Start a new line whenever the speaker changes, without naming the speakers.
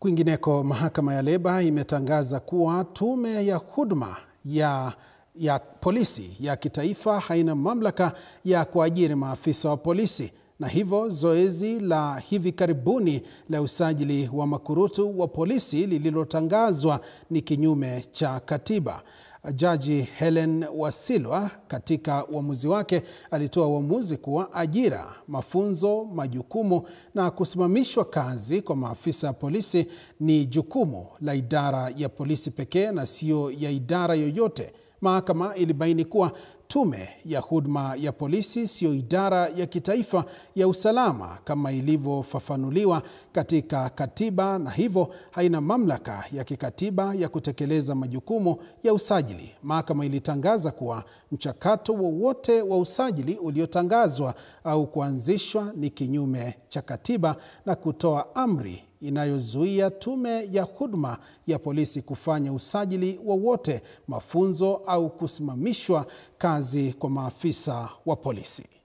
Kwingineko, mahakama ya leba imetangaza kuwa tume ya huduma ya polisi ya kitaifa haina mamlaka ya kuajiri maafisa wa polisi, na hivyo zoezi la hivi karibuni la usajili wa makurutu wa polisi lililotangazwa ni kinyume cha katiba. Jaji Helen Wasilwa katika uamuzi wake alitoa uamuzi kuwa ajira, mafunzo, majukumu na kusimamishwa kazi kwa maafisa ya polisi ni jukumu la idara ya polisi pekee na sio ya idara yoyote. Mahakama ilibaini kuwa tume ya huduma ya polisi sio idara ya kitaifa ya usalama kama ilivyofafanuliwa katika katiba, na hivyo haina mamlaka ya kikatiba ya kutekeleza majukumu ya usajili. Mahakama ilitangaza kuwa mchakato wowote wa usajili uliotangazwa au kuanzishwa ni kinyume cha katiba na kutoa amri inayozuia tume ya huduma ya polisi kufanya usajili wowote, mafunzo au kusimamishwa kazi kwa maafisa wa polisi.